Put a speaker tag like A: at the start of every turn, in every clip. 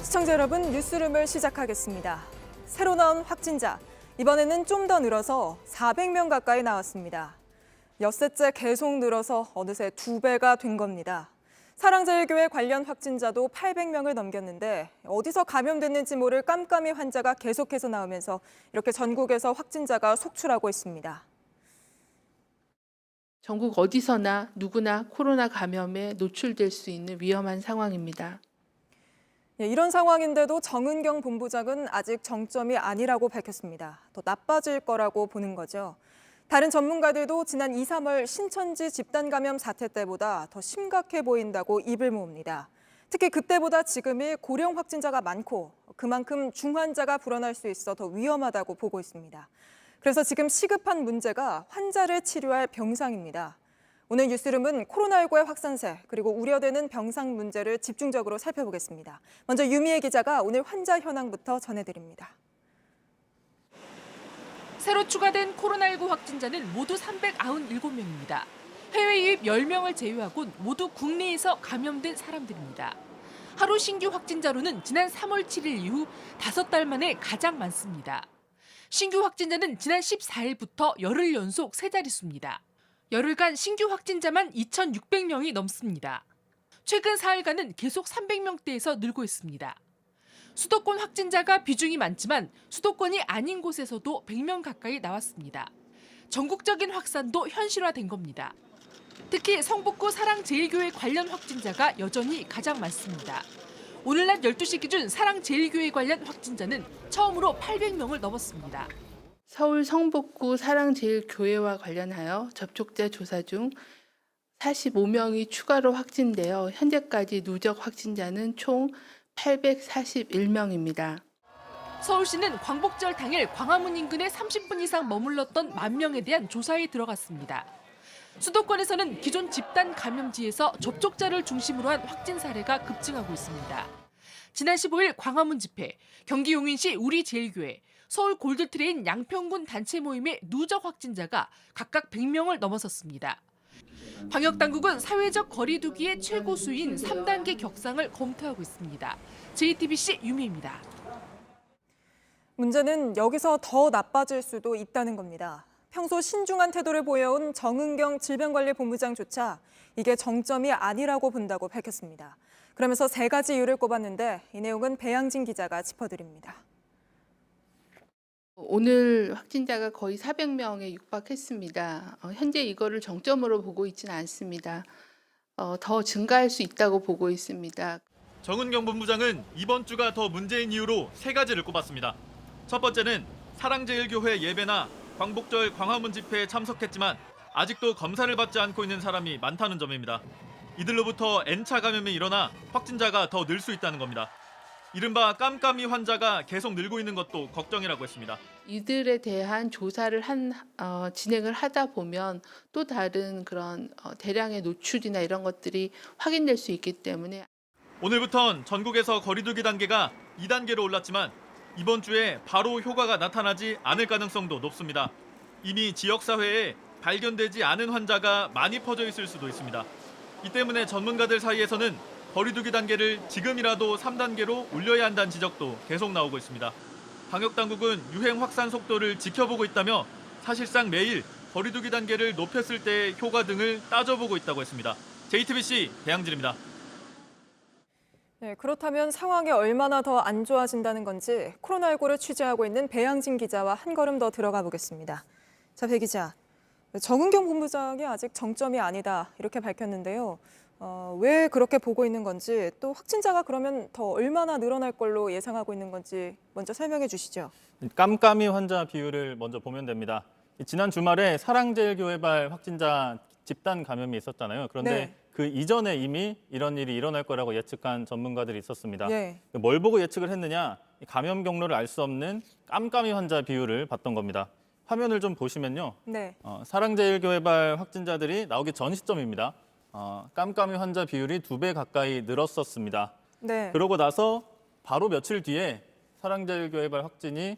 A: 시청자 여러분, 뉴스룸을 시작하겠습니다. 새로 나온 확진자, 이번에는 좀 더 늘어서 400명 가까이 나왔습니다. 엿새째 계속 늘어서 어느새 2배가 된 겁니다. 사랑제일교회 관련 확진자도 800명을 넘겼는데 어디서 감염됐는지 모를 깜깜이 환자가 계속해서 나오면서 이렇게 전국에서 확진자가 속출하고 있습니다.
B: 전국 어디서나 누구나 코로나 감염에 노출될 수 있는 위험한 상황입니다.
A: 이런 상황인데도 정은경 본부장은 아직 정점이 아니라고 밝혔습니다. 더 나빠질 거라고 보는 거죠. 다른 전문가들도 지난 2, 3월 신천지 집단 감염 사태 때보다 더 심각해 보인다고 입을 모읍니다. 특히 그때보다 지금이 고령 확진자가 많고 그만큼 중환자가 불어날 수 있어 더 위험하다고 보고 있습니다. 그래서 지금 시급한 문제가 환자를 치료할 병상입니다. 오늘 뉴스룸은 코로나19의 확산세 그리고 우려되는 병상 문제를 집중적으로 살펴보겠습니다. 먼저 유미애 기자가 오늘 환자 현황부터 전해드립니다.
C: 새로 추가된 코로나19 확진자는 모두 397명입니다. 해외 유입 10명을 제외하곤 모두 국내에서 감염된 사람들입니다. 하루 신규 확진자로는 지난 3월 7일 이후 5달 만에 가장 많습니다. 신규 확진자는 지난 14일부터 열흘 연속 세 자릿수입니다. 열흘간 신규 확진자만 2,600명이 넘습니다. 최근 4일간은 계속 300명대에서 늘고 있습니다. 수도권 확진자가 비중이 많지만 수도권이 아닌 곳에서도 100명 가까이 나왔습니다. 전국적인 확산도 현실화된 겁니다. 특히 성북구 사랑제일교회 관련 확진자가 여전히 가장 많습니다. 오늘 낮 12시 기준 사랑제일교회 관련 확진자는 처음으로 800명을 넘었습니다.
B: 서울 성북구 사랑제일교회와 관련하여 접촉자 조사 중 45명이 추가로 확진되어 현재까지 누적 확진자는 총 841명입니다.
C: 서울시는 광복절 당일 광화문 인근에 30분 이상 머물렀던 10,000명에 대한 조사에 들어갔습니다. 수도권에서는 기존 집단 감염지에서 접촉자를 중심으로 한 확진 사례가 급증하고 있습니다. 지난 15일 광화문 집회, 경기 용인시 우리제일교회, 서울 골드트레인 양평군 단체 모임의 누적 확진자가 각각 100명을 넘어섰습니다. 방역당국은 사회적 거리 두기의 최고 수위인 3단계 격상을 검토하고 있습니다. JTBC 유미입니다.
A: 문제는 여기서 더 나빠질 수도 있다는 겁니다. 평소 신중한 태도를 보여온 정은경 질병관리본부장조차 이게 정점이 아니라고 본다고 밝혔습니다. 그러면서 3가지 이유를 꼽았는데 이 내용은 배양진 기자가 짚어드립니다.
B: 오늘 확진자가 거의 400명에 육박했습니다. 현재 이거를 정점으로 보고 있지는 않습니다. 더 증가할 수 있다고 보고 있습니다.
D: 정은경 본부장은 이번 주가 더 문제인 이유로 3가지를 꼽았습니다. 첫 번째는 사랑제일교회 예배나 광복절 광화문 집회에 참석했지만 아직도 검사를 받지 않고 있는 사람이 많다는 점입니다. 이들로부터 N차 감염이 일어나 확진자가 더 늘 수 있다는 겁니다. 이른바 깜깜이 환자가 계속 늘고 있는 것도 걱정이라고 했습니다.
B: 이들에 대한 조사를 진행을 하다 보면 또 다른 그런 대량의 노출이나 이런 것들이 확인될 수 있기 때문에
D: 오늘부턴 전국에서 거리두기 단계가 2단계로 올랐지만 이번 주에 바로 효과가 나타나지 않을 가능성도 높습니다. 이미 지역사회에 발견되지 않은 환자가 많이 퍼져 있을 수도 있습니다. 이 때문에 전문가들 사이에서는 거리두기 단계를 지금이라도 3단계로 올려야 한다는 지적도 계속 나오고 있습니다. 방역당국은 유행 확산 속도를 지켜보고 있다며 사실상 매일 거리두기 단계를 높였을 때의 효과 등을 따져보고 있다고 했습니다. JTBC 배양진입니다.
A: 네, 그렇다면 상황이 얼마나 더 안 좋아진다는 건지 코로나19를 취재하고 있는 배양진 기자와 한 걸음 더 들어가 보겠습니다. 자, 배 기자, 정은경 본부장이 아직 정점이 아니다 이렇게 밝혔는데요. 왜 그렇게 보고 있는 건지 또 확진자가 그러면 더 얼마나 늘어날 걸로 예상하고 있는 건지 먼저 설명해 주시죠.
E: 깜깜이 환자 비율을 먼저 보면 됩니다. 지난 주말에 사랑제일교회발 확진자 집단 감염이 있었잖아요. 그런데
A: 네.
E: 그 이전에 이미 이런 일이 일어날 거라고 예측한 전문가들이 있었습니다.
A: 네.
E: 뭘 보고 예측을 했느냐? 감염 경로를 알 수 없는 깜깜이 환자 비율을 봤던 겁니다. 화면을 좀 보시면요.
A: 네.
E: 사랑제일교회발 확진자들이 나오기 전 시점입니다. 깜깜이 환자 비율이 2배 가까이 늘었었습니다.
A: 네.
E: 그러고 나서 바로 며칠 뒤에 사랑제일교회발 확진이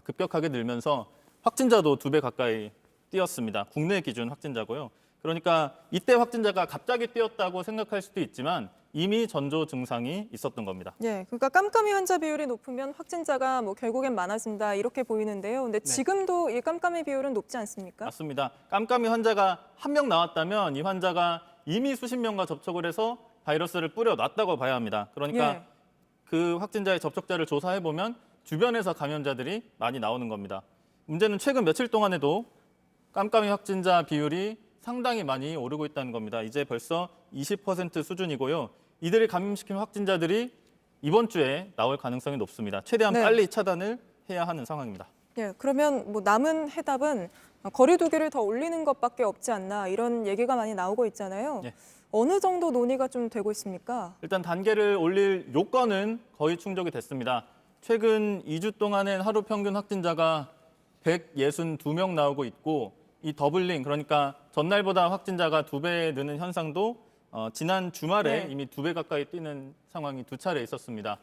E: 급격하게 늘면서 확진자도 2배 가까이 뛰었습니다. 국내 기준 확진자고요. 그러니까 이때 확진자가 갑자기 뛰었다고 생각할 수도 있지만 이미 전조 증상이 있었던 겁니다.
A: 예, 그러니까 깜깜이 환자 비율이 높으면 확진자가 결국엔 많아진다 이렇게 보이는데요. 근데 지금도 이 깜깜이 비율은 높지 않습니까?
E: 맞습니다. 깜깜이 환자가 한 명 나왔다면 이 환자가 이미 수십 명과 접촉을 해서 바이러스를 뿌려놨다고 봐야 합니다. 그러니까
A: 예.
E: 그 확진자의 접촉자를 조사해보면 주변에서 감염자들이 많이 나오는 겁니다. 문제는 최근 며칠 동안에도 깜깜이 확진자 비율이 상당히 많이 오르고 있다는 겁니다. 이제 벌써 20% 수준이고요. 이들을 감염시킨 확진자들이 이번 주에 나올 가능성이 높습니다. 최대한
A: 네.
E: 빨리 차단을 해야 하는 상황입니다.
A: 예, 그러면 남은 해답은 거리 두기를 더 올리는 것밖에 없지 않나 이런 얘기가 많이 나오고 있잖아요.
E: 예.
A: 어느 정도 논의가 좀 되고 있습니까?
E: 일단 단계를 올릴 요건은 거의 충족이 됐습니다. 최근 2주 동안엔 하루 평균 확진자가 162명 나오고 있고 이 더블링, 그러니까 전날보다 확진자가 2배 느는 현상도 지난 주말에
A: 네.
E: 이미 2배 가까이 뛰는 상황이 2차례 있었습니다.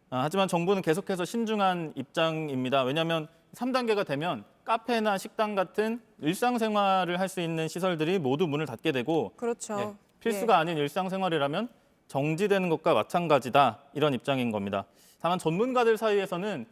E: 하지만 정부는 계속해서 신중한 입장입니다. 왜냐하면 3단계가 되면 카페나 식당 같은 일상생활을 할 수 있는 시설들이 모두 문을 닫게 되고
A: 그렇죠.
E: 필수가 아닌 일상생활이라면 정지되는 것과 마찬가지다, 이런 입장인 겁니다. 다만 전문가들 사이에서는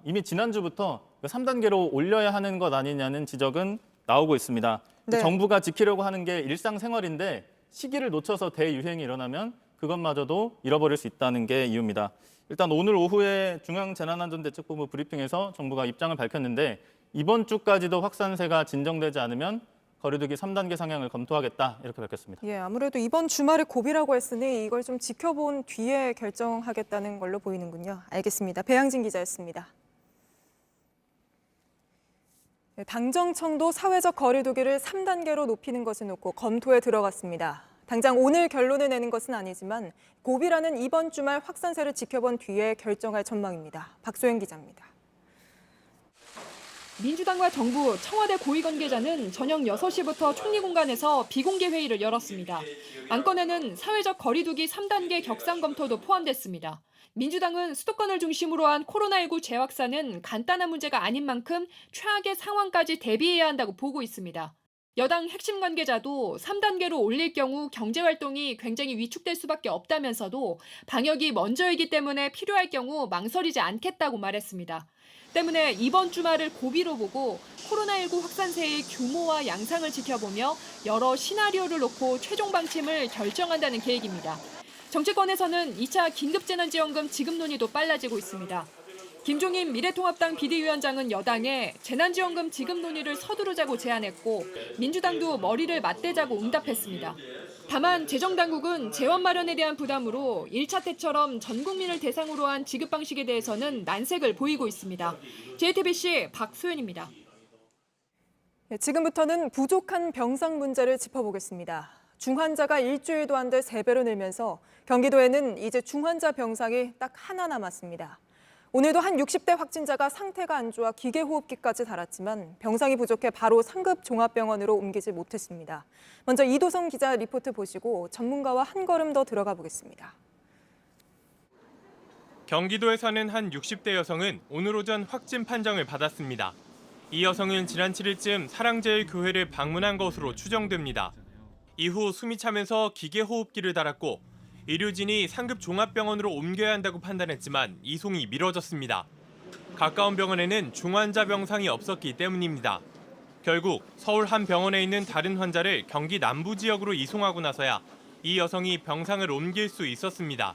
E: 이미 지난주부터 3단계로 올려야 하는 것 아니냐는 지적은 나오고 있습니다.
A: 네.
E: 정부가 지키려고 하는 게 일상생활인데 시기를 놓쳐서 대유행이 일어나면 그것마저도 잃어버릴 수 있다는 게 이유입니다. 일단 오늘 오후에 중앙재난안전대책본부 브리핑에서 정부가 입장을 밝혔는데 이번 주까지도 확산세가 진정되지 않으면 거리두기 3단계 상향을 검토하겠다, 이렇게 밝혔습니다.
A: 예, 아무래도 이번 주말에 고비라고 했으니 이걸 좀 지켜본 뒤에 결정하겠다는 걸로 보이는군요. 알겠습니다. 배양진 기자였습니다. 네, 당정청도 사회적 거리두기를 3단계로 높이는 것을 놓고 검토에 들어갔습니다. 당장 오늘 결론을 내는 것은 아니지만 고비라는 이번 주말 확산세를 지켜본 뒤에 결정할 전망입니다. 박소영 기자입니다.
F: 민주당과 정부, 청와대 고위관계자는 저녁 6시부터 총리공간에서 비공개 회의를 열었습니다. 안건에는 사회적 거리두기 3단계 격상 검토도 포함됐습니다. 민주당은 수도권을 중심으로 한 코로나19 재확산은 간단한 문제가 아닌 만큼 최악의 상황까지 대비해야 한다고 보고 있습니다. 여당 핵심 관계자도 3단계로 올릴 경우 경제활동이 굉장히 위축될 수밖에 없다면서도 방역이 먼저이기 때문에 필요할 경우 망설이지 않겠다고 말했습니다. 때문에 이번 주말을 고비로 보고 코로나19 확산세의 규모와 양상을 지켜보며 여러 시나리오를 놓고 최종 방침을 결정한다는 계획입니다. 정치권에서는 2차 긴급재난지원금 지급 논의도 빨라지고 있습니다. 김종인 미래통합당 비대위원장은 여당에 재난지원금 지급 논의를 서두르자고 제안했고 민주당도 머리를 맞대자고 응답했습니다. 다만 재정당국은 재원 마련에 대한 부담으로 1차 때처럼 전 국민을 대상으로 한 지급 방식에 대해서는 난색을 보이고 있습니다. JTBC 박소연입니다.
A: 지금부터는 부족한 병상 문제를 짚어보겠습니다. 중환자가 일주일도 안 돼 3배로 늘면서 경기도에는 이제 중환자 병상이 딱 하나 남았습니다. 오늘도 한 60대 확진자가 상태가 안 좋아 기계호흡기까지 달았지만 병상이 부족해 바로 상급 종합병원으로 옮기지 못했습니다. 먼저 이도성 기자 리포트 보시고 전문가와 한 걸음 더 들어가 보겠습니다.
G: 경기도에 사는 한 60대 여성은 오늘 오전 확진 판정을 받았습니다. 이 여성은 지난 7일쯤 사랑제일교회를 방문한 것으로 추정됩니다. 이후 숨이 차면서 기계호흡기를 달았고 의료진이 상급 종합병원으로 옮겨야 한다고 판단했지만 이송이 미뤄졌습니다. 가까운 병원에는 중환자 병상이 없었기 때문입니다. 결국 서울 한 병원에 있는 다른 환자를 경기 남부 지역으로 이송하고 나서야 이 여성이 병상을 옮길 수 있었습니다.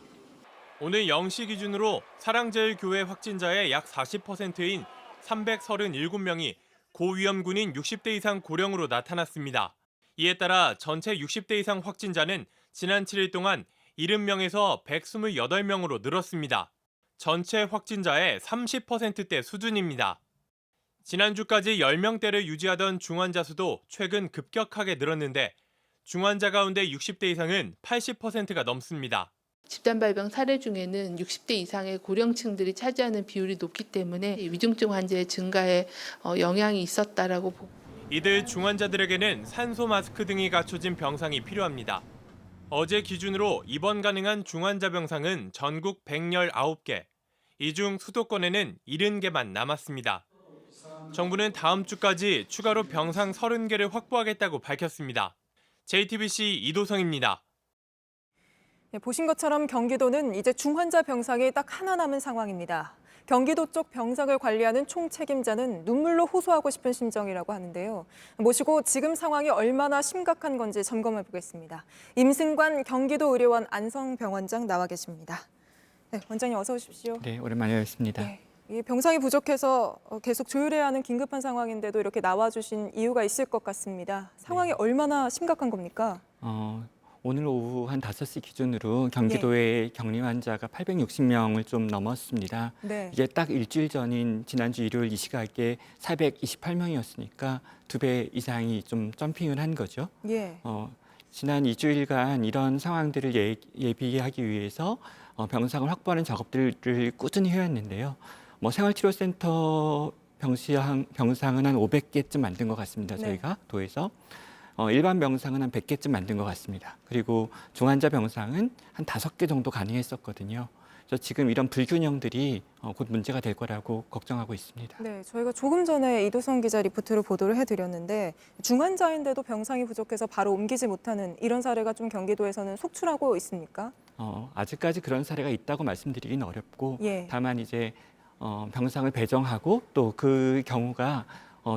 G: 오늘 0시 기준으로 사랑제일교회 확진자의 약 40%인 337명이 고위험군인 60대 이상 고령으로 나타났습니다. 이에 따라 전체 60대 이상 확진자는 지난 7일 동안 70명에서 128명으로 늘었습니다. 전체 확진자의 30%대 수준입니다. 지난주까지 10명대를 유지하던 중환자 수도 최근 급격하게 늘었는데 중환자 가운데 60대 이상은 80%가 넘습니다.
B: 집단 발병 사례 중에는 60대 이상의 고령층들이 차지하는 비율이 높기 때문에 위중증 환자의 증가에 영향이 있었다라고 보고
G: 이들 중환자들에게는 산소 마스크 등이 갖춰진 병상이 필요합니다. 어제 기준으로 입원 가능한 중환자 병상은 전국 119개, 이 중 수도권에는 70개만 남았습니다. 정부는 다음 주까지 추가로 병상 30개를 확보하겠다고 밝혔습니다. JTBC 이도성입니다.
A: 보신 것처럼 경기도는 이제 중환자 병상이 딱 하나 남은 상황입니다. 경기도 쪽 병상을 관리하는 총책임자는 눈물로 호소하고 싶은 심정이라고 하는데요. 모시고 지금 상황이 얼마나 심각한 건지 점검해 보겠습니다. 임승관 경기도의료원 안성병원장 나와 계십니다. 네, 원장님 어서 오십시오.
H: 네, 오랜만에 뵙습니다.
A: 네, 이 병상이 부족해서 계속 조율해야 하는 긴급한 상황인데도 이렇게 나와주신 이유가 있을 것 같습니다. 상황이 얼마나 심각한 겁니까?
H: 오늘 오후 한 5시 기준으로 경기도의 격리 환자가 860명을 좀 넘었습니다.
A: 네.
H: 이게 딱 일주일 전인 지난주 일요일 이 시각에 428명이었으니까 2배 이상이 좀 점핑을 한 거죠.
A: 예.
H: 지난 2주일간 이런 상황들을 예비하기 위해서 병상을 확보하는 작업들을 꾸준히 해왔는데요. 생활치료센터 병상은 한 500개쯤 만든 것 같습니다. 저희가 도에서. 일반 병상은 한 100개쯤 만든 것 같습니다. 그리고 중환자 병상은 한 5개 정도 가능했었거든요. 그래서 지금 이런 불균형들이 곧 문제가 될 거라고 걱정하고 있습니다.
A: 네, 저희가 조금 전에 이도성 기자 리포트로 보도를 해드렸는데 중환자인데도 병상이 부족해서 바로 옮기지 못하는 이런 사례가 좀 경기도에서는 속출하고 있습니까?
H: 아직까지 그런 사례가 있다고 말씀드리기는 어렵고
A: 예.
H: 다만 이제 병상을 배정하고 또 그 경우가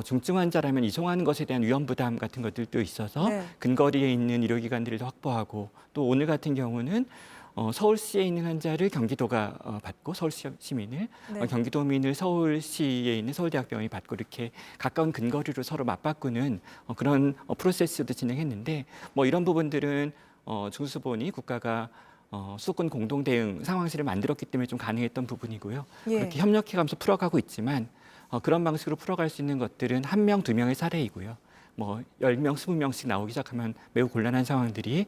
H: 중증 환자라면 이송하는 것에 대한 위험 부담 같은 것들도 있어서
A: 네.
H: 근거리에 있는 의료기관들을 확보하고 또 오늘 같은 경우는 서울시에 있는 환자를 경기도가 받고 서울시 시민을
A: 네.
H: 경기도민을 서울시에 있는 서울대학병원이 받고 이렇게 가까운 근거리로 서로 맞바꾸는 그런 프로세스도 진행했는데 이런 부분들은 중수본이 국가가 수도권 공동 대응 상황실을 만들었기 때문에 좀 가능했던 부분이고요.
A: 예.
H: 그렇게 협력해가면서 풀어가고 있지만 그런 방식으로 풀어갈 수 있는 것들은 1명, 2명의 사례이고요. 10명, 20명씩 나오기 시작하면 매우 곤란한 상황들이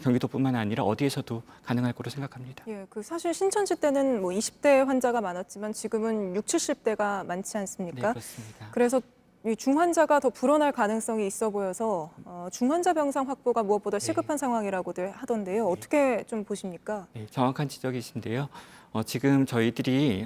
H: 경기도뿐만 아니라 어디에서도 가능할 거로 생각합니다.
A: 예, 사실 신천지 때는 20대 환자가 많았지만 지금은 60, 70대가 많지
H: 네,
A: 않습니까?
H: 그렇습니다.
A: 그래서 이 중환자가 더 불어날 가능성이 있어 보여서 중환자 병상 확보가 무엇보다 시급한 상황이라고들 하던데요. 어떻게 좀 보십니까?
H: 네, 정확한 지적이신데요. 지금 저희들이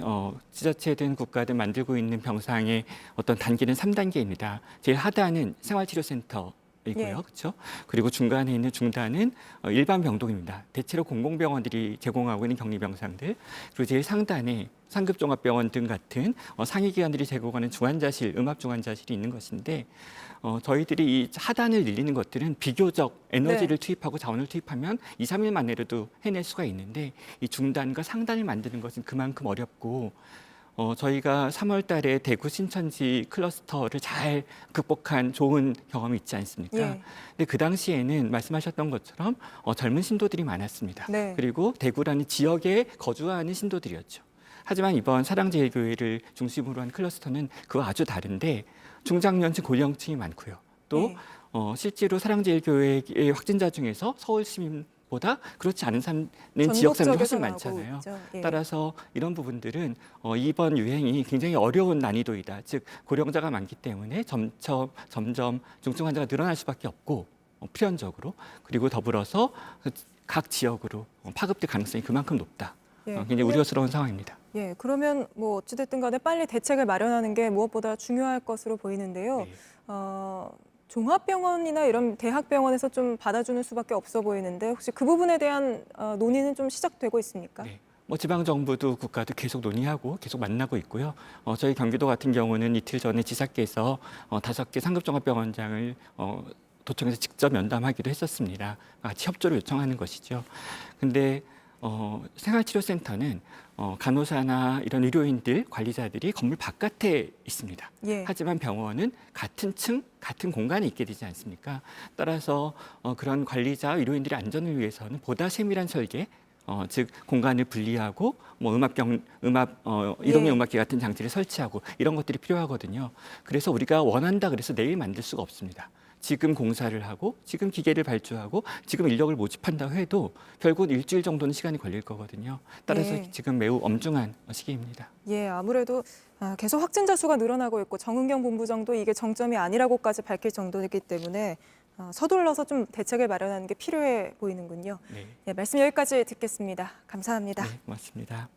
H: 지자체든 국가든 만들고 있는 병상의 어떤 단계는 3단계입니다. 제일 하단은 생활치료센터이고요.
A: 예.
H: 그렇죠? 그리고 중간에 있는 중단은 일반 병동입니다. 대체로 공공병원들이 제공하고 있는 격리병상들. 그리고 제일 상단에 상급종합병원 등 같은 상위기관들이 제공하는 중환자실, 음압중환자실이 있는 것인데 저희들이 이 하단을 늘리는 것들은 비교적 에너지를 투입하고 자원을 투입하면 2, 3일 만에라도 해낼 수가 있는데 이 중단과 상단을 만드는 것은 그만큼 어렵고 저희가 3월 달에 대구 신천지 클러스터를 잘 극복한 좋은 경험이 있지 않습니까?
A: 예.
H: 근데 그 당시에는 말씀하셨던 것처럼 젊은 신도들이 많았습니다.
A: 네.
H: 그리고 대구라는 지역에 거주하는 신도들이었죠. 하지만 이번 사랑제일교회를 중심으로 한 클러스터는 그와 아주 다른데 중장년층, 고령층이 많고요. 또
A: 네.
H: 실제로 사랑제일교회의 확진자 중에서 서울 시민보다 그렇지 않은 지역 사람들이 훨씬 많잖아요.
A: 예.
H: 따라서 이런 부분들은 이번 유행이 굉장히 어려운 난이도이다. 즉 고령자가 많기 때문에 점점 중증 환자가 늘어날 수밖에 없고 필연적으로 그리고 더불어서 각 지역으로 파급될 가능성이 그만큼 높다.
A: 예.
H: 굉장히 우려스러운 상황입니다.
A: 예, 그러면 어찌됐든 간에 빨리 대책을 마련하는 게 무엇보다 중요할 것으로 보이는데요.
H: 네.
A: 종합병원이나 이런 대학병원에서 좀 받아주는 수밖에 없어 보이는데 혹시 그 부분에 대한 논의는 좀 시작되고 있습니까?
H: 네. 지방 정부도 국가도 계속 논의하고 계속 만나고 있고요. 저희 경기도 같은 경우는 이틀 전에 지사께서 5개 상급종합병원장을 도청에서 직접 면담하기도 했었습니다. 같이 협조를 요청하는 것이죠. 근데 생활치료센터는 간호사나 이런 의료인들, 관리자들이 건물 바깥에 있습니다.
A: 예.
H: 하지만 병원은 같은 층, 같은 공간에 있게 되지 않습니까? 따라서 그런 관리자, 의료인들의 안전을 위해서는 보다 세밀한 설계, 즉 공간을 분리하고 이동형 음압기 같은 장치를 설치하고 이런 것들이 필요하거든요. 그래서 우리가 원한다 그래서 내일 만들 수가 없습니다. 지금 공사를 하고 지금 기계를 발주하고 지금 인력을 모집한다고 해도 결국은 일주일 정도는 시간이 걸릴 거거든요. 따라서
A: 예.
H: 지금 매우 엄중한 시기입니다.
A: 예, 아무래도 계속 확진자 수가 늘어나고 있고 정은경 본부장도 이게 정점이 아니라고까지 밝힐 정도이기 때문에 서둘러서 좀 대책을 마련하는 게 필요해 보이는군요.
H: 네,
A: 예, 말씀 여기까지 듣겠습니다. 감사합니다.
H: 네, 고맙습니다.